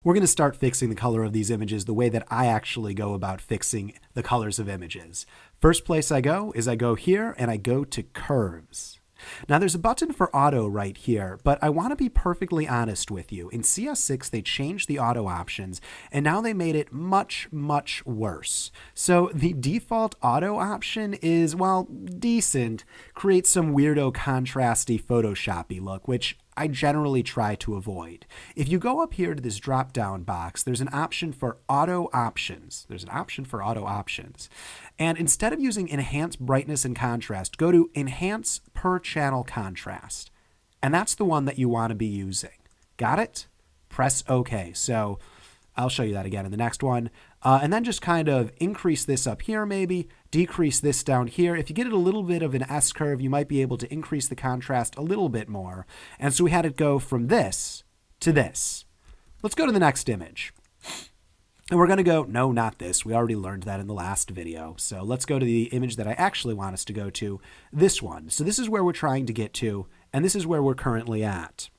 We're going to start fixing the color of these images the way that I actually go about fixing the colors of images. First place I go is I go here and I go to curves. Now there's a button for auto right here, but I want to be perfectly honest with you. In CS6, they changed the auto options and now they made it much, much worse. So the default auto option is, well, decent, creates some weirdo contrasty Photoshoppy look, which I generally try to avoid. If you go up here to this drop down box, there's an option for auto options. And instead of using enhance brightness and contrast, go to enhance per channel contrast. And that's the one that you want to be using. Got it? Press OK. So I'll show you that again in the next one. And then just kind of increase this up here maybe, decrease this down here. If you get it a little bit of an S-curve, you might be able to increase the contrast a little bit more. And so we had it go from this to this. Let's go to the next image. And we're going to go, no, not this. We already learned that in the last video. So let's go to the image that I actually want us to go to, this one. So this is where we're trying to get to, and this is where we're currently at.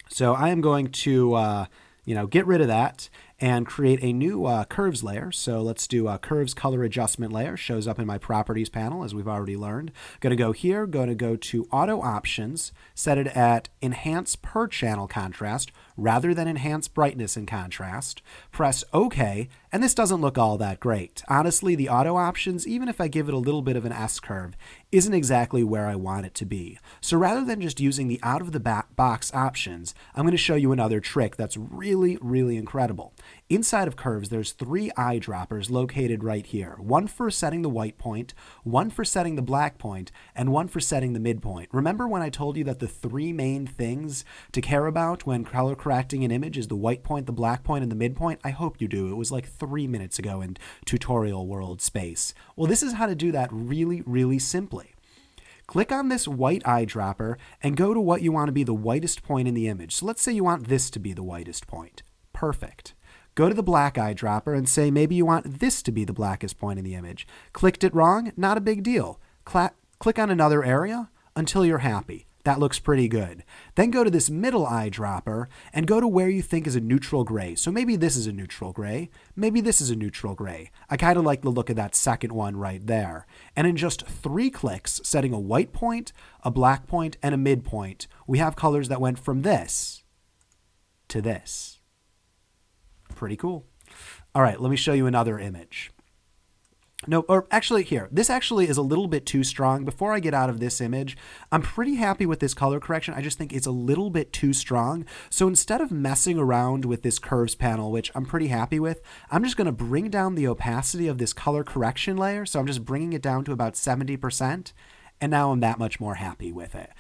So I am going to get rid of that and create a new curves layer. So let's do a curves color adjustment layer. Shows up in my properties panel, as we've already learned. Going to go here, going to go to auto options, set it at enhance per channel contrast rather than enhance brightness and contrast. Press OK, and this doesn't look all that great. Honestly, the auto options, even if I give it a little bit of an S-curve, isn't exactly where I want it to be. So rather than just using the out-of-the-box options, I'm going to show you another trick that's really, really incredible. Inside of curves, there's 3 eyedroppers located right here. One for setting the white point, one for setting the black point, and one for setting the midpoint. Remember when I told you that the 3 main things to care about when color correcting an image is the white point, the black point, and the midpoint? I hope you do. It was like 3 minutes ago in tutorial world space. Well, this is how to do that really, really simply. Click on this white eyedropper and go to what you want to be the whitest point in the image. So let's say you want this to be the whitest point. Perfect. Go to the black eyedropper and say maybe you want this to be the blackest point in the image. Clicked it wrong? Not a big deal. Click on another area until you're happy. That looks pretty good. Then go to this middle eyedropper and go to where you think is a neutral gray. So maybe this is a neutral gray. Maybe this is a neutral gray. I kind of like the look of that second one right there. And in just 3 clicks, setting a white point, a black point, and a midpoint, we have colors that went from this to this. Pretty cool. All right, let me show you another image. No, or actually here, this actually is a little bit too strong. Before I get out of this image, I'm pretty happy with this color correction. I just think it's a little bit too strong. So instead of messing around with this curves panel, which I'm pretty happy with, I'm just going to bring down the opacity of this color correction layer. So I'm just bringing it down to about 70%. And now I'm that much more happy with it.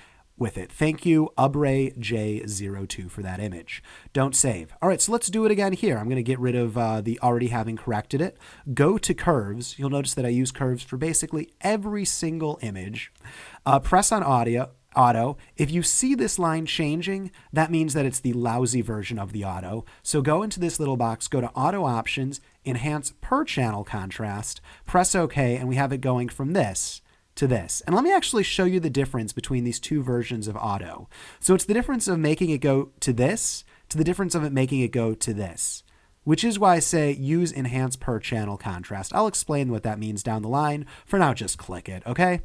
Thank you, UbrayJ02 for that image. Don't save. All right, so let's do it again here. I'm going to get rid of the already having corrected it. Go to curves. You'll notice that I use curves for basically every single image. Press on auto. If you see this line changing, that means that it's the lousy version of the auto. So go into this little box, go to auto options, enhance per channel contrast, press OK, and we have it going from this to this. And let me actually show you the difference between these 2 versions of auto. So it's the difference of making it go to this to the difference of it making it go to this, which is why I say use enhance per channel contrast. I'll explain what that means down the line. For now, just click it, okay?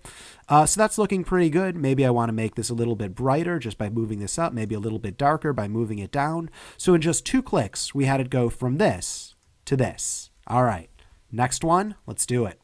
So that's looking pretty good. Maybe I want to make this a little bit brighter just by moving this up, maybe a little bit darker by moving it down. So in just 2 clicks, we had it go from this to this. All right, next one, let's do it.